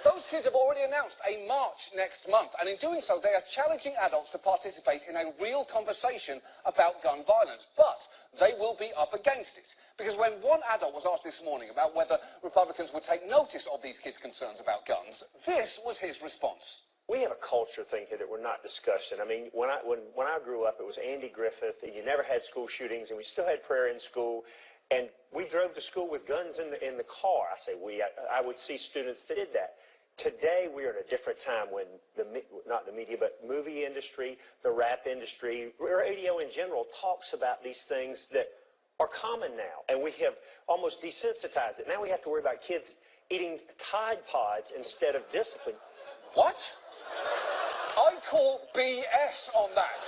those kids have already announced a march next month, and in doing so, they are challenging adults to participate in a real conversation about gun violence. But they will be up against it, because when one adult was asked this morning about whether Republicans would take notice of these kids' concerns about guns, this was his response. We have a culture thing here that we're not discussing. I mean, when I grew up, it was Andy Griffith, and you never had school shootings, and we still had prayer in school. And we drove to school with guns in the car. I say we. I would see students that did that. Today, we're in a different time when not the media, but movie industry, the rap industry, radio in general talks about these things that are common now. And we have almost desensitized it. Now we have to worry about kids eating Tide Pods instead of discipline. What? I call BS on that.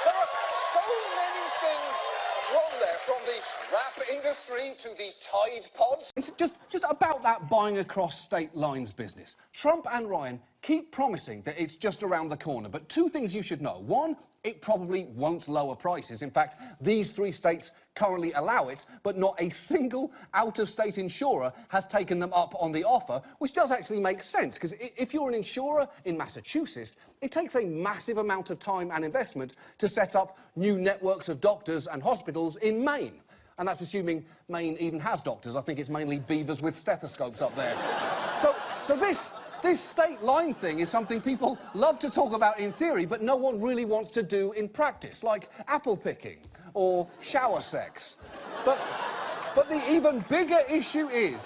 There are so many things wrong there, from the rap industry to the Tide Pods. Just about that buying across state lines business. Trump and Ryan keep promising that it's just around the corner, but two things you should know. One, it probably won't lower prices. In fact, these 3 states currently allow it, but not a single out-of-state insurer has taken them up on the offer, which does actually make sense, because if you're an insurer in Massachusetts, it takes a massive amount of time and investment to set up new networks of doctors and hospitals in Maine. And that's assuming Maine even has doctors. I think it's mainly beavers with stethoscopes up there. So this state line thing is something people love to talk about in theory, but no one really wants to do in practice, like apple picking or shower sex. But the even bigger issue is,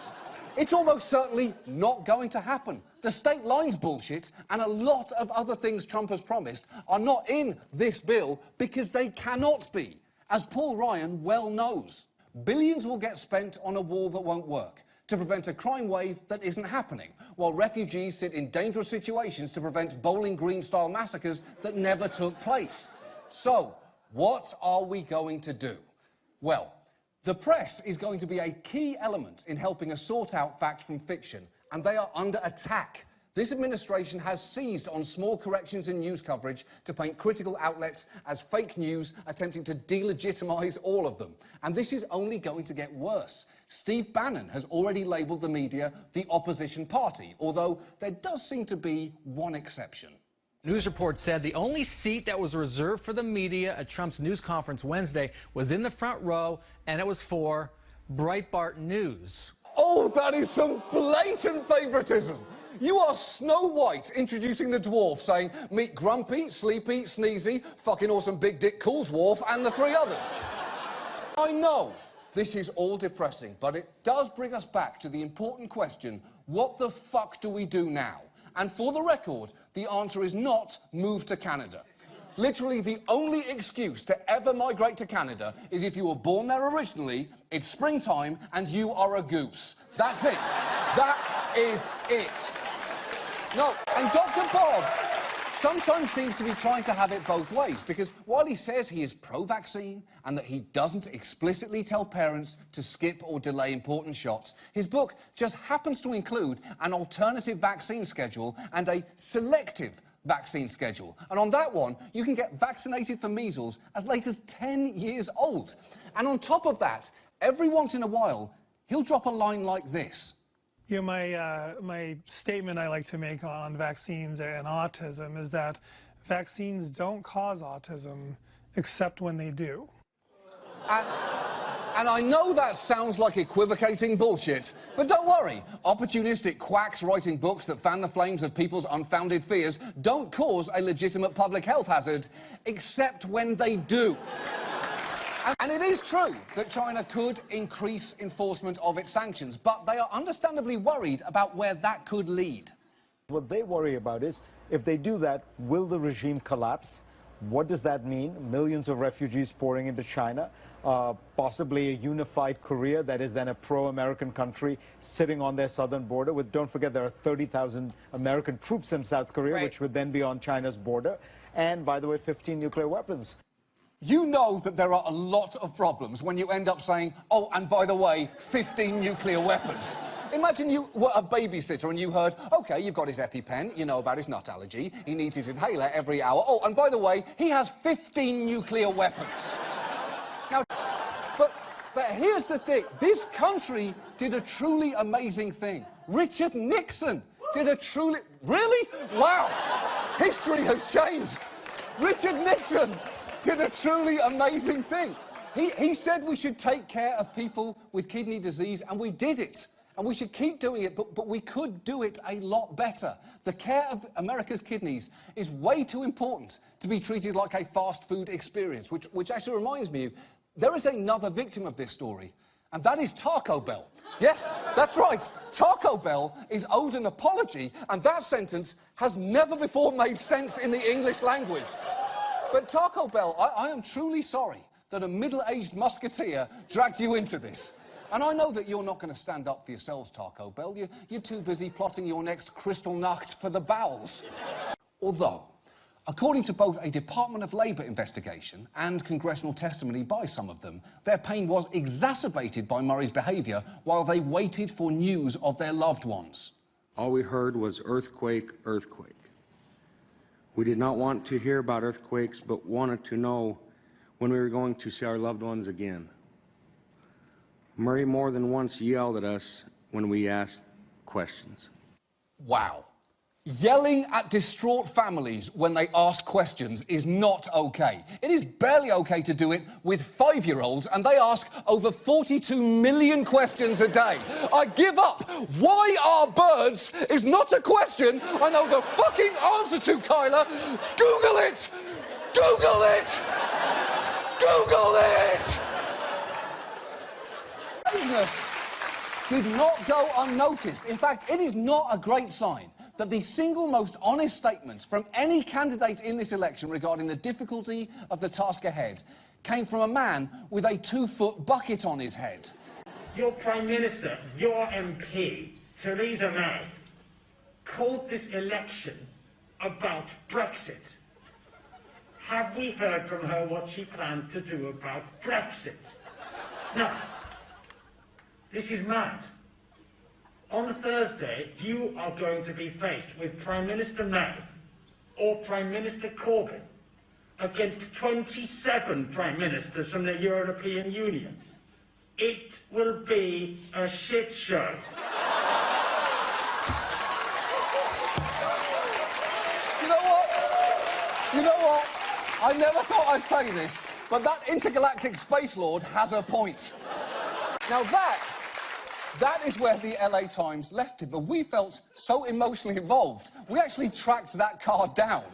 it's almost certainly not going to happen. The state lines bullshit and a lot of other things Trump has promised are not in this bill because they cannot be. As Paul Ryan well knows, billions will get spent on a wall that won't work to prevent a crime wave that isn't happening, while refugees sit in dangerous situations to prevent Bowling Green-style massacres that never took place. So, what are we going to do? Well, the press is going to be a key element in helping us sort out fact from fiction, and they are under attack. This administration has seized on small corrections in news coverage to paint critical outlets as fake news, attempting to delegitimize all of them. And this is only going to get worse. Steve Bannon has already labelled the media the opposition party, although there does seem to be one exception. News report said the only seat that was reserved for the media at Trump's news conference Wednesday was in the front row, and it was for Breitbart News. Oh, that is some blatant favoritism. You are Snow White introducing the dwarf, saying, meet Grumpy, Sleepy, Sneezy, fucking awesome big dick cool dwarf, and the 3 others. I know this is all depressing, but it does bring us back to the important question, what the fuck do we do now? And for the record, the answer is not move to Canada. Literally, the only excuse to ever migrate to Canada is if you were born there originally, it's springtime, and you are a goose. That's it. That is it. No, and Dr. Bob sometimes seems to be trying to have it both ways, because while he says he is pro-vaccine and that he doesn't explicitly tell parents to skip or delay important shots, his book just happens to include an alternative vaccine schedule and a selective vaccine schedule. And on that one, you can get vaccinated for measles as late as 10 years old. And on top of that, every once in a while, he'll drop a line like this. You know, my statement I like to make on vaccines and autism is that vaccines don't cause autism, except when they do. And I know that sounds like equivocating bullshit, but don't worry. Opportunistic quacks writing books that fan the flames of people's unfounded fears don't cause a legitimate public health hazard, except when they do. And it is true that China could increase enforcement of its sanctions, but they are understandably worried about where that could lead. What they worry about is, if they do that, will the regime collapse? What does that mean? Millions of refugees pouring into China, possibly a unified Korea that is then a pro-American country sitting on their southern border. Don't forget, there are 30,000 American troops in South Korea, right, which would then be on China's border. And, by the way, 15 nuclear weapons. You know that there are a lot of problems when you end up saying, oh, and by the way, 15 nuclear weapons. Imagine you were a babysitter and you heard, OK, you've got his EpiPen, you know about his nut allergy, he needs his inhaler every hour. Oh, and by the way, he has 15 nuclear weapons. Now, but here's the thing. This country did a truly amazing thing. Richard Nixon did a truly... Really? Wow. History has changed. Richard Nixon did a truly amazing thing. He said we should take care of people with kidney disease, and we did it. And we should keep doing it, but we could do it a lot better. The care of America's kidneys is way too important to be treated like a fast food experience, which actually reminds me, there is another victim of this story, and that is Taco Bell. Yes, that's right. Taco Bell is owed an apology, and that sentence has never before made sense in the English language. But Taco Bell, I am truly sorry that a middle-aged musketeer dragged you into this. And I know that you're not going to stand up for yourselves, Taco Bell. You're too busy plotting your next Kristallnacht for the bowels. Although, according to both a Department of Labour investigation and congressional testimony by some of them, their pain was exacerbated by Murray's behaviour while they waited for news of their loved ones. All we heard was earthquake, earthquake. We did not want to hear about earthquakes, but wanted to know when we were going to see our loved ones again. Murray more than once yelled at us when we asked questions. Wow. Yelling at distraught families when they ask questions is not okay. It is barely okay to do it with 5-year-olds, and they ask over 42 million questions a day. I give up. Why are birds is not a question I know the fucking answer to, Kyla. Google it! Google it! Google it! Business did not go unnoticed. In fact, it is not a great sign that the single most honest statement from any candidate in this election regarding the difficulty of the task ahead came from a man with a 2-foot bucket on his head. Your Prime Minister, your MP, Theresa May, called this election about Brexit. Have we heard from her what she plans to do about Brexit? No. This is mad. On Thursday, you are going to be faced with Prime Minister May or Prime Minister Corbyn against 27 Prime Ministers from the European Union. It will be a shit show. You know what? You know what? I never thought I'd say this, but that intergalactic space lord has a point. Now that is where the LA Times left it, but we felt so emotionally involved, we actually tracked that car down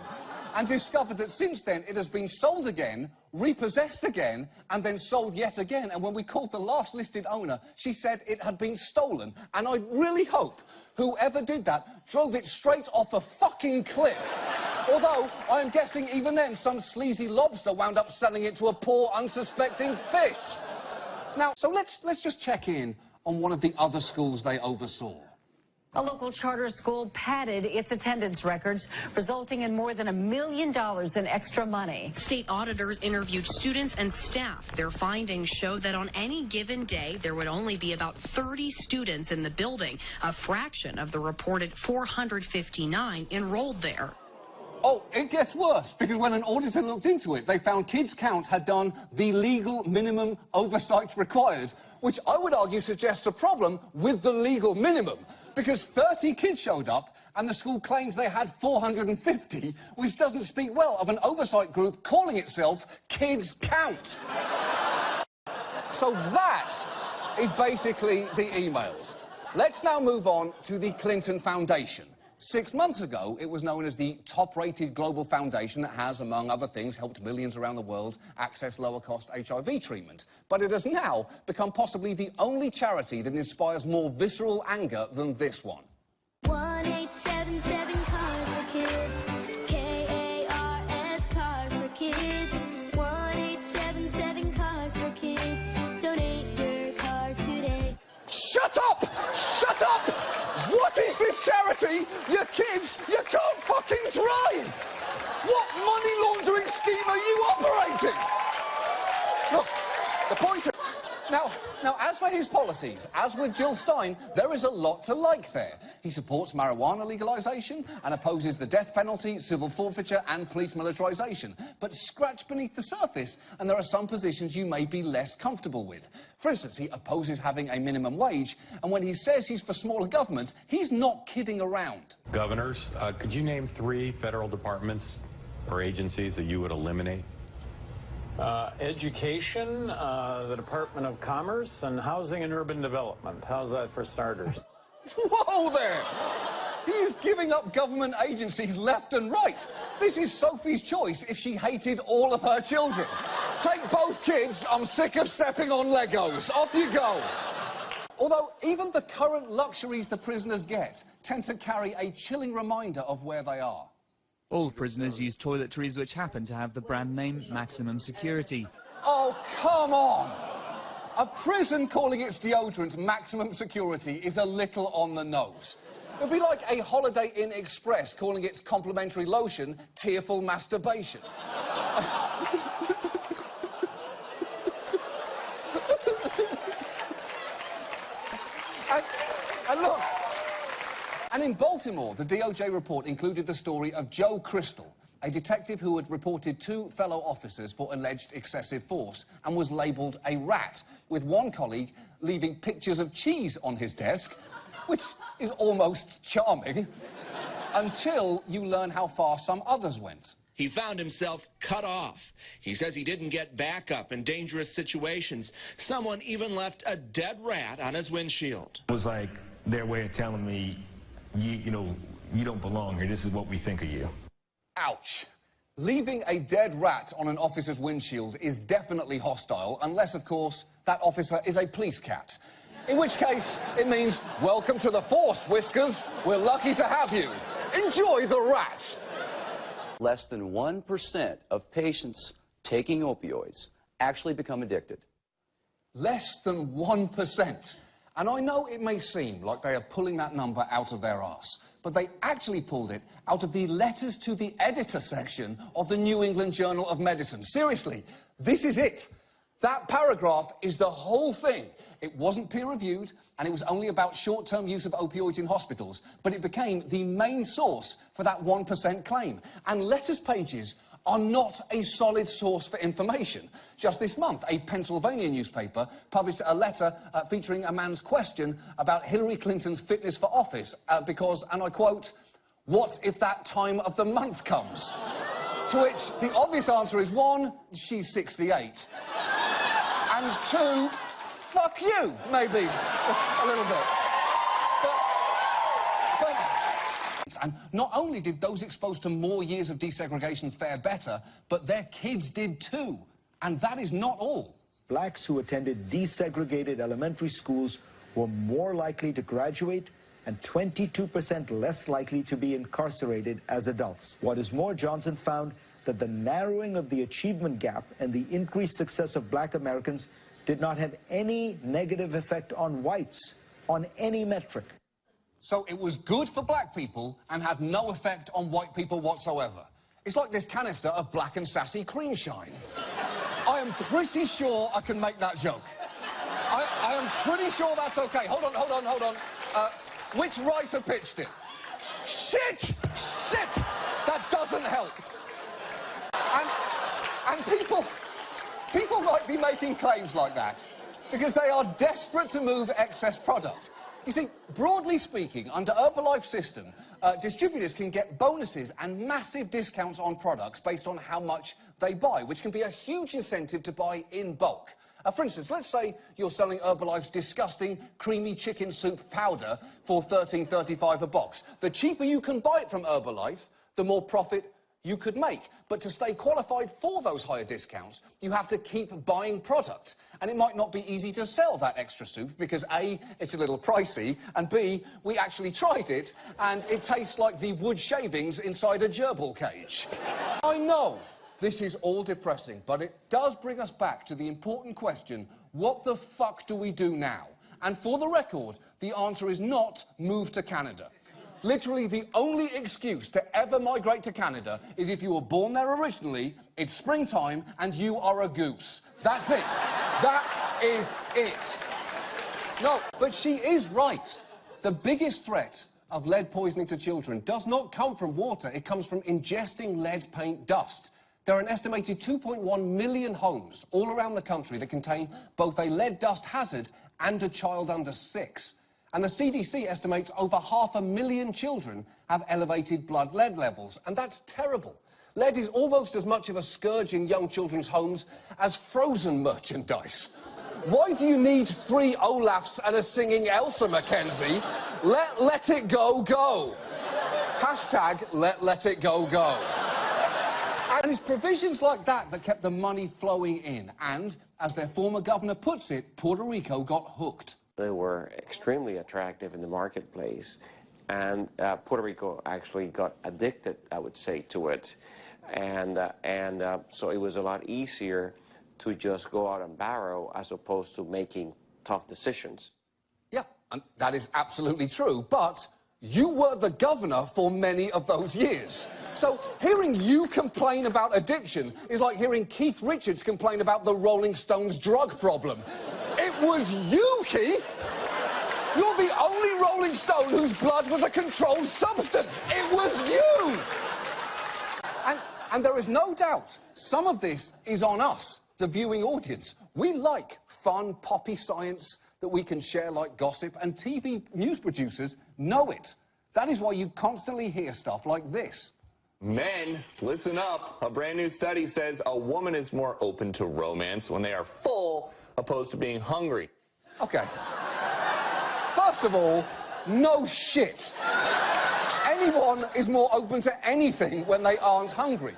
and discovered that since then it has been sold again, repossessed again, and then sold yet again. And when we called the last listed owner, she said it had been stolen. And I really hope whoever did that drove it straight off a fucking cliff. Although, I am guessing even then some sleazy lobster wound up selling it to a poor, unsuspecting fish. Now, so let's just check in on one of the other schools they oversaw. A local charter school padded its attendance records, resulting in more than $1 million in extra money. State auditors interviewed students and staff. Their findings showed that on any given day, there would only be about 30 students in the building, a fraction of the reported 459 enrolled there. Oh, it gets worse, because when an auditor looked into it, they found Kids Count had done the legal minimum oversight required, which I would argue suggests a problem with the legal minimum, because 30 kids showed up, and the school claims they had 450, which doesn't speak well of an oversight group calling itself Kids Count. So that is basically the emails. Let's now move on to the Clinton Foundation. 6 months ago, it was known as the top-rated global foundation that has, among other things, helped millions around the world access lower-cost HIV treatment. But it has now become possibly the only charity that inspires more visceral anger than this one. 1877 Cars for Kids. K-A-R-S Cars for Kids. 1877 Cars for Kids. Donate your car today. Shut up! Shut up! What is this charity? Your kids, you can't fucking drive! What money laundering scheme are you operating? Look, Now, as for his policies, as with Jill Stein, there is a lot to like there. He supports marijuana legalization and opposes the death penalty, civil forfeiture and police militarization. But scratch beneath the surface, and there are some positions you may be less comfortable with. For instance, he opposes having a minimum wage, and when he says he's for smaller government, he's not kidding around. Governors, could you name 3 federal departments or agencies that you would eliminate? Education, the Department of Commerce, and Housing and Urban Development. How's that for starters? Whoa there! He's giving up government agencies left and right. This is Sophie's choice if she hated all of her children. Take both kids, I'm sick of stepping on Legos. Off you go. Although even the current luxuries the prisoners get tend to carry a chilling reminder of where they are. All prisoners use toiletries which happen to have the brand name Maximum Security. Oh, come on! A prison calling its deodorant Maximum Security is a little on the nose. It would be like a Holiday Inn Express calling its complimentary lotion Tearful Masturbation. and look, and in Baltimore, the DOJ report included the story of Joe Crystal, a detective who had reported 2 fellow officers for alleged excessive force and was labelled a rat, with one colleague leaving pictures of cheese on his desk, which is almost charming, until you learn how far some others went. He found himself cut off. He says he didn't get backup in dangerous situations. Someone even left a dead rat on his windshield. It was like their way of telling me, you know, you don't belong here. This is what we think of you. Ouch. Leaving a dead rat on an officer's windshield is definitely hostile, unless, of course, that officer is a police cat. In which case, it means, welcome to the force, Whiskers. We're lucky to have you. Enjoy the rat. Less than 1% of patients taking opioids actually become addicted. Less than 1%. And I know it may seem like they are pulling that number out of their arse, but they actually pulled it out of the letters to the editor section of the New England Journal of Medicine. Seriously, this is it. That paragraph is the whole thing. It wasn't peer-reviewed, and it was only about short-term use of opioids in hospitals, but it became the main source for that 1% claim. And letters pages are not a solid source for information. Just this month, a Pennsylvania newspaper published a letter featuring a man's question about Hillary Clinton's fitness for office because, and I quote, "What if that time of the month comes?" To which the obvious answer is, 1, she's 68, and 2, fuck you, maybe, a little bit. And not only did those exposed to more years of desegregation fare better, but their kids did too. And that is not all. Blacks who attended desegregated elementary schools were more likely to graduate and 22% less likely to be incarcerated as adults. What is more, Johnson found that the narrowing of the achievement gap and the increased success of black Americans did not have any negative effect on whites, on any metric. So it was good for black people and had no effect on white people whatsoever. It's like this canister of black and sassy cream shine. I am pretty sure I can make that joke. I am pretty sure that's okay. Hold on. Which writer pitched it? Shit! That doesn't help. And people might be making claims like that because they are desperate to move excess product. You see, broadly speaking, under Herbalife's system, distributors can get bonuses and massive discounts on products based on how much they buy, which can be a huge incentive to buy in bulk. For instance, let's say you're selling Herbalife's disgusting creamy chicken soup powder for $13.35 a box. The cheaper you can buy it from Herbalife, the more profit you could make. But to stay qualified for those higher discounts, you have to keep buying product. And it might not be easy to sell that extra soup because A, it's a little pricey, and B, we actually tried it, and it tastes like the wood shavings inside a gerbil cage. I know this is all depressing, but it does bring us back to the important question, what the fuck do we do now? And for the record, the answer is not move to Canada. Literally, the only excuse to ever migrate to Canada is if you were born there originally, it's springtime, and you are a goose. That's it. is it. No, but she is right. The biggest threat of lead poisoning to children does not come from water. It comes from ingesting lead paint dust. There are an estimated 2.1 million homes all around the country that contain both a lead dust hazard and a child under 6. And the CDC estimates over 500,000 children have elevated blood lead levels, and that's terrible. Lead is almost as much of a scourge in young children's homes as frozen merchandise. Why do you need 3 Olafs and a singing Elsa, Mackenzie? Let it go, go. Hashtag let it go, go. And it's provisions like that that kept the money flowing in. And, as their former governor puts it, Puerto Rico got hooked. They were extremely attractive in the marketplace, and Puerto Rico actually got addicted, I would say, to it. And so it was a lot easier to just go out and borrow as opposed to making tough decisions. Yeah, and that is absolutely true, but you were the governor for many of those years. So hearing you complain about addiction is like hearing Keith Richards complain about the Rolling Stones drug problem. It was you, Keith! You're the only Rolling Stone whose blood was a controlled substance. It was you! And there is no doubt some of this is on us, the viewing audience. We like fun, poppy science that we can share like gossip, and TV news producers know it. That is why you constantly hear stuff like this. Men, listen up. A brand new study says a woman is more open to romance when they are full opposed to being hungry. Okay. First of all, no shit. Anyone is more open to anything when they aren't hungry.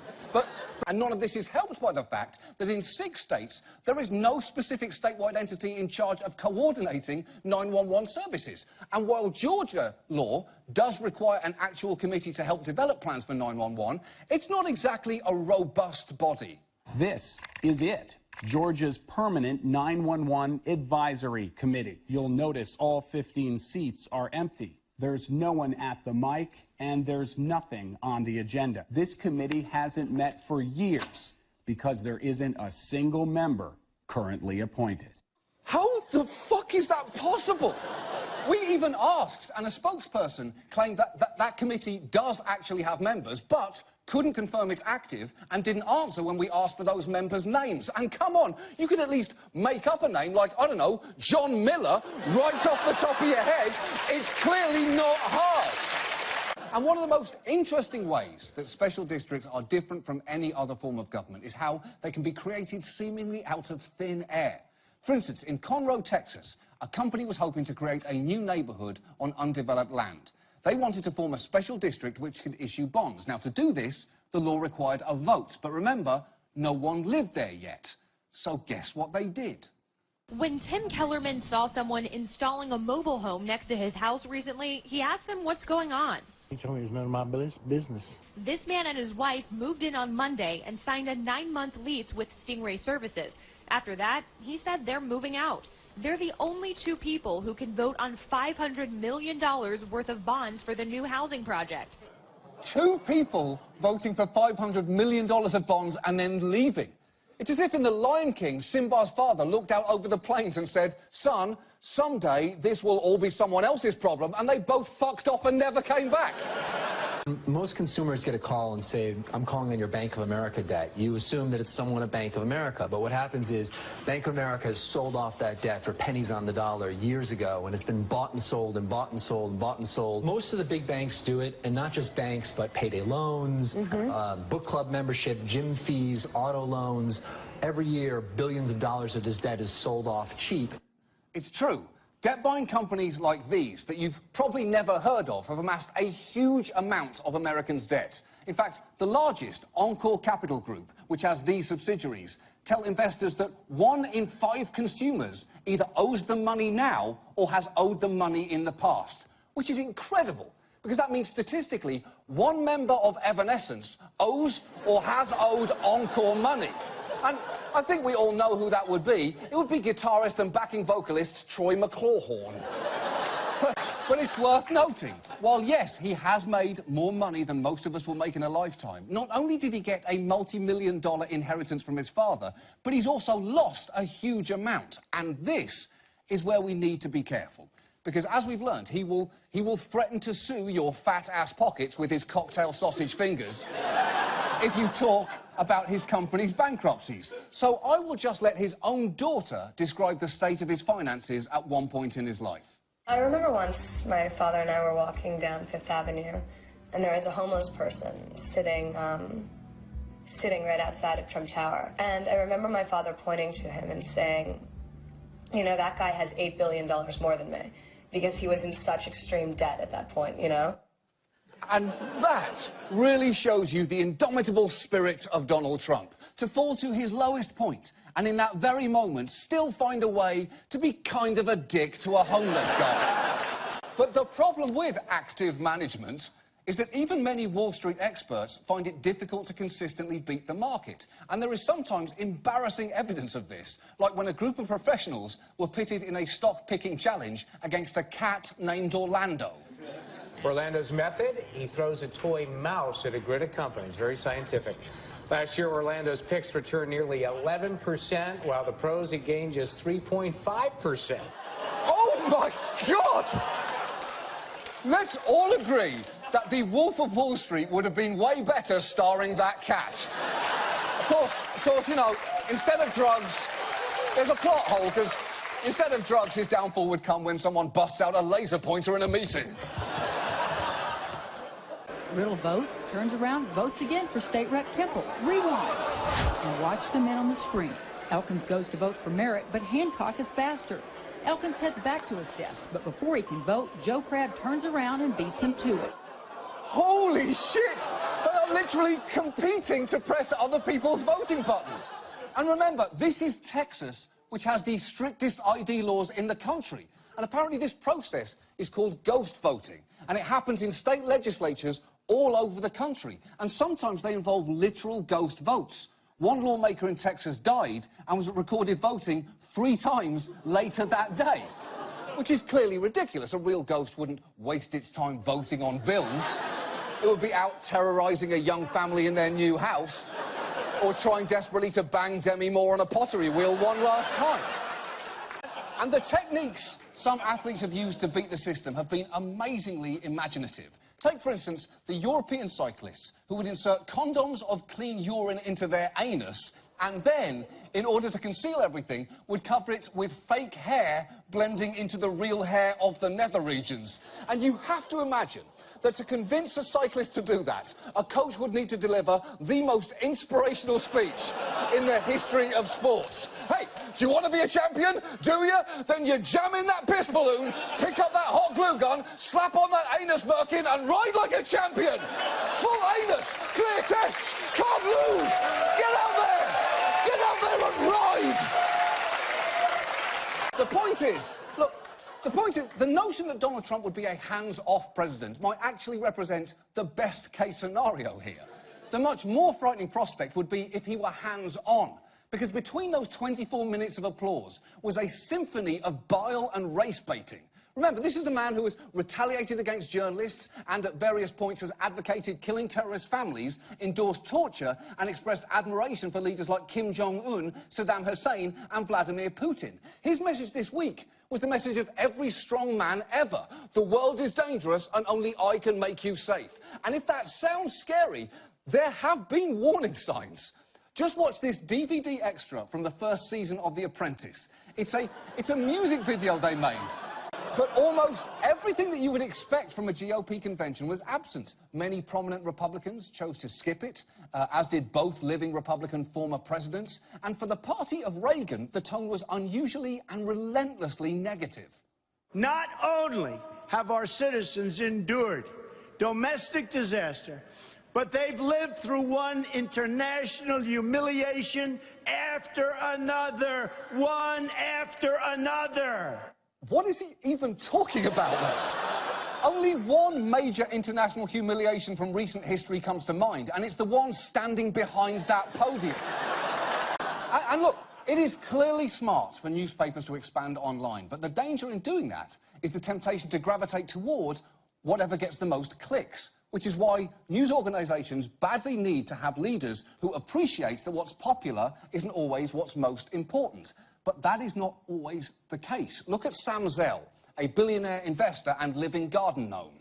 And none of this is helped by the fact that in 6 states, there is no specific statewide entity in charge of coordinating 911 services. And while Georgia law does require an actual committee to help develop plans for 911, it's not exactly a robust body. This is it. Georgia's permanent 911 advisory committee. You'll notice all 15 seats are empty. There's no one at the mic, and there's nothing on the agenda. This committee hasn't met for years because there isn't a single member currently appointed. How the fuck is that possible? We even asked, and a spokesperson claimed that committee does actually have members, but couldn't confirm it's active and didn't answer when we asked for those members' names. And come on, you could at least make up a name like, I don't know, John Miller, right off the top of your head. It's clearly not hard. And one of the most interesting ways that special districts are different from any other form of government is how they can be created seemingly out of thin air. For instance, in Conroe, Texas, a company was hoping to create a new neighborhood on undeveloped land. They wanted to form a special district which could issue bonds. Now, to do this, the law required a vote. But remember, no one lived there yet. So guess what they did? When Tim Kellerman saw someone installing a mobile home next to his house recently, he asked them what's going on. He told me it was none of my business. This man and his wife moved in on Monday and signed a 9-month lease with Stingray Services. After that, he said they're moving out. They're the only 2 people who can vote on $500 million worth of bonds for the new housing project. 2 people voting for $500 million of bonds and then leaving. It's as if in The Lion King, Simba's father looked out over the plains and said, son, someday this will all be someone else's problem, and they both fucked off and never came back. Most consumers get a call and say, I'm calling on your Bank of America debt. You assume that it's someone at Bank of America, but what happens is Bank of America has sold off that debt for pennies on the dollar years ago, and it's been bought and sold and bought and sold and bought and sold. Most of the big banks do it, and not just banks, but payday loans, book club membership, gym fees, auto loans. Every year, billions of dollars of this debt is sold off cheap. It's true. Debt-buying companies like these, that you've probably never heard of, have amassed a huge amount of Americans' debt. In fact, the largest, Encore Capital Group, which has these subsidiaries, tell investors that 1 in 5 consumers either owes them money now or has owed them money in the past, which is incredible, because that means statistically 1 member of Evanescence owes or has owed Encore money. And I think we all know who that would be. It would be guitarist and backing vocalist Troy McClawhorn. But it's worth noting, while yes, he has made more money than most of us will make in a lifetime, not only did he get a multi-million-dollar inheritance from his father, but he's also lost a huge amount. And this is where we need to be careful. Because as we've learned, he will threaten to sue your fat-ass pockets with his cocktail sausage fingers if you talk about his company's bankruptcies. So I will just let his own daughter describe the state of his finances at one point in his life. I remember once my father and I were walking down Fifth Avenue, and there was a homeless person sitting right outside of Trump Tower. And I remember my father pointing to him and saying, you know, that guy has $8 billion more than me, because he was in such extreme debt at that point, you know? And that really shows you the indomitable spirit of Donald Trump, to fall to his lowest point, and in that very moment still find a way to be kind of a dick to a homeless guy. But the problem with active management is that even many Wall Street experts find it difficult to consistently beat the market. And there is sometimes embarrassing evidence of this, like when a group of professionals were pitted in a stock-picking challenge against a cat named Orlando. Orlando's method, he throws a toy mouse at a grid of companies. Very scientific. Last year, Orlando's picks returned nearly 11%, while the pros had gained just 3.5%. Oh, my God! Let's all agree that The Wolf of Wall Street would have been way better starring that cat. Of course, you know, instead of drugs, there's a plot hole, because instead of drugs, his downfall would come when someone busts out a laser pointer in a meeting. Riddle votes, turns around, votes again for State Rep Kemple. Rewind. And watch the men on the screen. Elkins goes to vote for Merritt, but Hancock is faster. Elkins heads back to his desk, but before he can vote, Joe Crabb turns around and beats him to it. Holy shit! They are literally competing to press other people's voting buttons. And remember, this is Texas, which has the strictest ID laws in the country. And apparently this process is called ghost voting. And it happens in state legislatures all over the country. And sometimes they involve literal ghost votes. One lawmaker in Texas died and was recorded voting 3 times later that day. Which is clearly ridiculous. A real ghost wouldn't waste its time voting on bills. It would be out terrorizing a young family in their new house, or trying desperately to bang Demi Moore on a pottery wheel one last time. And the techniques some athletes have used to beat the system have been amazingly imaginative. Take, for instance, the European cyclists who would insert condoms of clean urine into their anus and then, in order to conceal everything, would cover it with fake hair blending into the real hair of the nether regions. And you have to imagine that to convince a cyclist to do that, a coach would need to deliver the most inspirational speech in the history of sports. Hey, do you want to be a champion? Do you? Then you jam in that piss balloon, pick up that hot glue gun, slap on that anus Birkin and ride like a champion. Full anus, clear tests, can't lose. Get out there! Get out there and ride! The point is, look, the notion that Donald Trump would be a hands-off president might actually represent the best-case scenario here. The much more frightening prospect would be if he were hands-on, because between those 24 minutes of applause was a symphony of bile and race-baiting. Remember, this is the man who has retaliated against journalists and at various points has advocated killing terrorist families, endorsed torture and expressed admiration for leaders like Kim Jong-un, Saddam Hussein and Vladimir Putin. His message this week was the message of every strong man ever. The world is dangerous and only I can make you safe. And if that sounds scary, there have been warning signs. Just watch this DVD extra from the first season of The Apprentice. It's a music video they made. But almost everything that you would expect from a GOP convention was absent. Many prominent Republicans chose to skip it, as did both living Republican former presidents. And for the party of Reagan, the tone was unusually and relentlessly negative. Not only have our citizens endured domestic disaster, but they've lived through one international humiliation after another, one after another. What is he even talking about there? Only one major international humiliation from recent history comes to mind, and it's the one standing behind that podium. And look, It is clearly smart for newspapers to expand online, but the danger in doing that is the temptation to gravitate toward whatever gets the most clicks, which is why news organisations badly need to have leaders who appreciate that what's popular isn't always what's most important. But that is not always the case. Look at Sam Zell, a billionaire investor and living garden gnome.